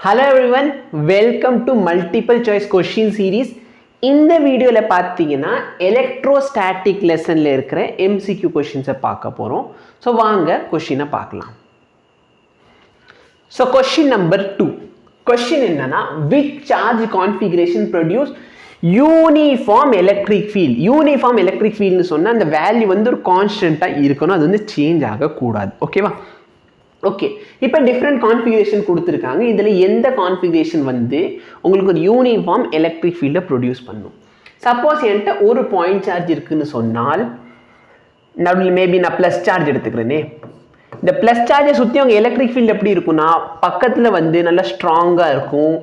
Hello everyone, welcome to multiple choice question series. இந்த வீடியோல பாத்தீங்கன்னா electrostatic lessonல இருக்கிற MCQ questions பார்க்க போறோம். So வாங்க क्वेश्चனை பார்க்கலாம். So question number 2. Question என்னன்னா which charge configuration produce uniform electric field? Uniform electric field னு சொன்னா அந்த வேல்யூ வந்து ஒரு கான்ஸ்டன்ட்டா இருக்கணும், அது வந்து சேஞ்ச் ஆக கூடாது. ஓகேவா? ஓகே, இப்போ டிஃப்ரெண்ட் கான்ஃபிகரேஷன் கொடுத்துருக்காங்க. இதில் எந்த கான்ஃபிகரேஷன் வந்து உங்களுக்கு ஒரு யூனிஃபார்ம் எலக்ட்ரிக் ஃபீல்டை ப்ரொடியூஸ் பண்ணும்? சப்போஸ் என்கிட்ட ஒரு பாயிண்ட் சார்ஜ் இருக்குன்னு சொன்னால், நடுவில் மேபி நான் ப்ளஸ் சார்ஜ் எடுத்துக்கிறேனே, இந்த ப்ளஸ் சார்ஜை சுற்றி அவங்க எலக்ட்ரிக் ஃபீல்டு எப்படி இருக்குன்னா பக்கத்தில் வந்து நல்லா ஸ்ட்ராங்காக இருக்கும்.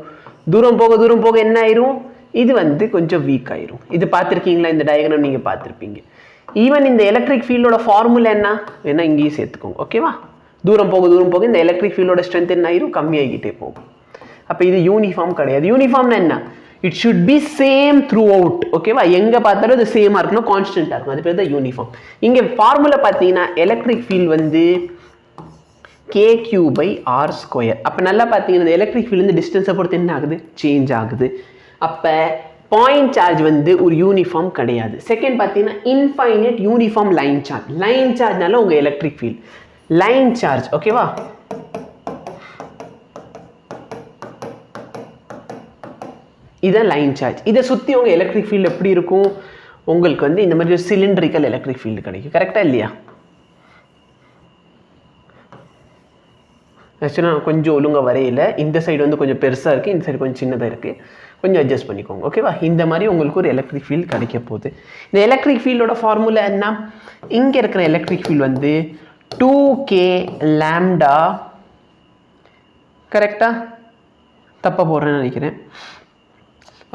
தூரம் போக என்ன ஆயிரும்? இது வந்து கொஞ்சம் வீக் ஆயிரும். இது பார்த்துருக்கீங்களா? இந்த டயக்ராம் நீங்கள் பார்த்துருப்பீங்க. ஈவன் இந்த எலக்ட்ரிக் ஃபீல்டோட ஃபார்முலா என்ன வேணா இங்கேயும் சேர்த்துக்கோங்க. ஓகேவா? தூரம் போக இந்த எலக்ட்ரிக் ஃபீல்டோட ஸ்ட்ரென்த் என்ன ஆயிரும்? கம்மியாகிட்டே போகும். அப்போ இது யூனிஃபார்ம் கிடையாது. யூனிஃபார்ம்னா என்ன? It should be same through out. ஓகேவா? எங்கே பார்த்தாலும் இது சேமாக இருக்கணும், கான்ஸ்டன்ட்டாக இருக்கும். அது பேர் தான் யூனிஃபார்ம். இங்கே ஃபார்முலா பார்த்தீங்கன்னா எலக்ட்ரிக் ஃபீல்டு வந்து KQ/R². அப்போ நல்லா பார்த்தீங்கன்னா இந்த எலக்ட்ரிக் ஃபீல்டு வந்து டிஸ்டன்ஸை பொறுத்து என்ன ஆகுது? சேஞ்ச் ஆகுது. அப்போ பாயிண்ட் சார்ஜ் வந்து ஒரு யூனிஃபார்ம் கிடையாது. செகண்ட் பார்த்தீங்கன்னா infinite uniform line charge. Line சார்ஜ்னால உங்கள் எலக்ட்ரிக் ஃபீல்டு லைன் சார்ஜ். ஓகேவா? இதான் லைன் சார்ஜ். இதை சுற்றி உங்கள் எலக்ட்ரிக் ஃபீல்டு எப்படி இருக்கும்? உங்களுக்கு வந்து இந்த மாதிரி ஒரு சிலிண்ட்ரிக்கல் எலக்ட்ரிக் ஃபீல்டு கிடைக்கும். கரெக்டாக இல்லையா? ஆக்சுவலாக கொஞ்சம் ஒழுங்காக வரையில. இந்த சைடு வந்து கொஞ்சம் பெருசாக இருக்குது, இந்த சைடு கொஞ்சம் சின்னதாக இருக்குது. கொஞ்சம் அட்ஜஸ்ட் பண்ணிக்கோங்க. ஓகேவா? இந்த மாதிரி உங்களுக்கு ஒரு எலக்ட்ரிக் ஃபீல்டு கிடைக்க போகுது. இந்த எலக்ட்ரிக் ஃபீல்டோட ஃபார்முலா என்ன? இங்கே இருக்கிற எலக்ட்ரிக் ஃபீல்டு வந்து 2k lambda. கரெக்டா? தப்பா போடுறேன்னு நினைக்கிறேன்.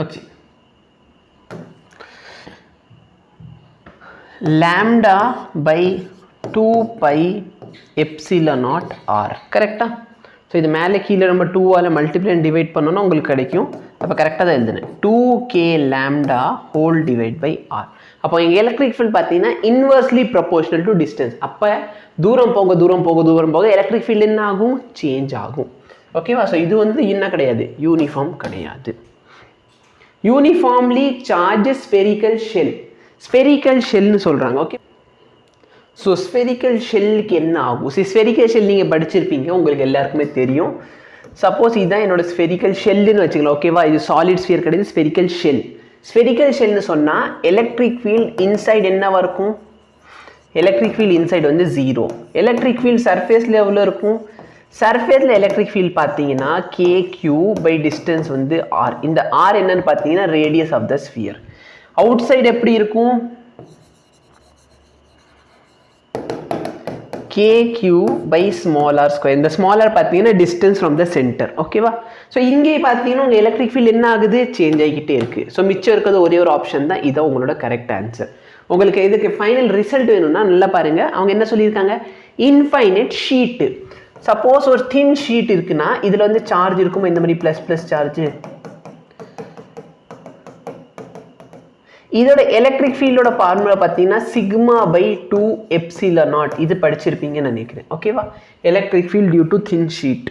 Okay, lambda by 2 pi epsilon naught r. கரெக்டா? ஸோ இது மேலே கீழே நம்ம 2ஆல் மல்டிப்ளை அண்ட் டிவைட் பண்ணோன்னா உங்களுக்கு கிடைக்கும். அப்போ கரெக்டாக தான் எழுதுனேன். 2k lambda whole divide by r. அப்போ எங்கள் எலக்ட்ரிக் ஃபீல்டு பார்த்தீங்கன்னா இன்வெர்ஸ்லி ப்ரொபோர்ஷனல் டு டிஸ்டன்ஸ். அப்போ தூரம் போக எலக்ட்ரிக் ஃபீல்டு என்ன ஆகும்? சேஞ்ச் ஆகும். ஓகேவா? ஸோ இது வந்து என்ன கிடையாது? யூனிஃபார்ம் கிடையாது. Uniformly charge spherical shell. Spherical ஷெல்னு சொல்கிறாங்க. ஓகே, ஸோ ஸ்பெரிக்கல் ஷெல்லுக்கு என்ன ஆகும்? ஸ்பெரிக்கல் ஷெல் நீங்கள் படிச்சிருப்பீங்க, உங்களுக்கு எல்லாருக்குமே தெரியும். சப்போஸ் இதுதான் என்னோட ஸ்பெரிக்கல் ஷெல்லுன்னு வச்சுக்கலாம். ஓகேவா? இது சாலிட் ஸ்பியர் கிடையாது, ஸ்பெரிக்கல் ஷெல். ஸ்பெரிக்கல் ஷெல்னு சொன்னால் எலக்ட்ரிக் ஃபீல்டு இன்சைட் என்னவா இருக்கும்? எலக்ட்ரிக் ஃபீல்டு இன்சைடு வந்து 0. எலக்ட்ரிக் ஃபீல்டு சர்ஃபேஸில் எவ்வளோ இருக்கும்? சர்ஃபேஸில் எலக்ட்ரிக் ஃபீல்டு பார்த்தீங்கன்னா KQ/டிஸ்டன்ஸ் வந்து R. இந்த R என்னன்னு பார்த்தீங்கன்னா radius of the sphere. Outside எப்படி இருக்கும்? KQ/r². இந்த ஸ்மால் ஆர் பார்த்தீங்கன்னா டிஸ்டன்ஸ் ஃப்ரம் த சென்டர். ஓகேவா? ஸோ இங்கே பார்த்தீங்கன்னா உங்கள் எலக்ட்ரிக் ஃபீல்டு என்ன ஆகுது? சேஞ்ச் ஆகிக்கிட்டே இருக்குது. ஸோ மிச்சம் இருக்கிறது ஒரே ஒரு ஆப்ஷன் தான். இதான் உங்களோட கரெக்ட் ஆன்சர். உங்களுக்கு இதுக்கு ஃபைனல் ரிசல்ட் வேணும்னா நல்லா பாருங்கள். அவங்க என்ன சொல்லியிருக்காங்க? Infinite sheet. சப்போஸ் ஒரு தின் ஷீட் இருக்குன்னா இதில் வந்து சார்ஜ் இருக்குமா? இந்த மாதிரி ப்ளஸ் சார்ஜ். இதோட எலக்ட்ரிக் ஃபீல்டோட ஃபார்முலா பார்த்தீங்கன்னா σ/2 epsilon naught. இது படிச்சிருப்பீங்கன்னு நினைக்கிறேன். ஓகேவா? Electric field due to thin sheet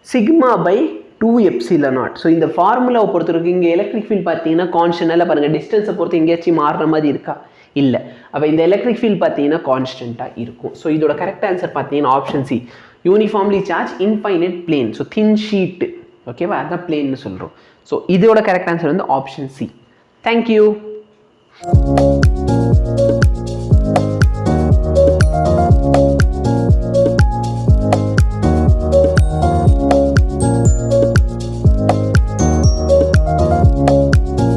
σ/2 epsilon naught. So இந்த ஃபார்முலாவை பொறுத்தவரைக்கும் இங்கே எலக்ட்ரிக் ஃபீல்ட் பார்த்தீங்கன்னா கான்ஸ்டன்டாக பாருங்கள். டிஸ்டன்ஸை பொறுத்து எங்கேயாச்சும் மாறுற மாதிரி இருக்கா? இல்லை. அப்போ இந்த எலக்ட்ரிக் ஃபீல்ட் பார்த்தீங்கன்னா கான்ஸ்டன்ட்டாக இருக்கும். ஸோ இதோட கரெக்ட் ஆன்சர் பார்த்தீங்கன்னா option C, uniformly charge infinite plane. So thin sheet. ஓகேவா? அதான் பிளேன்னு சொல்கிறோம். ஸோ இதோட கரெக்ட் ஆன்சர் வந்து ஆப்ஷன் சி. தேங்க்யூ.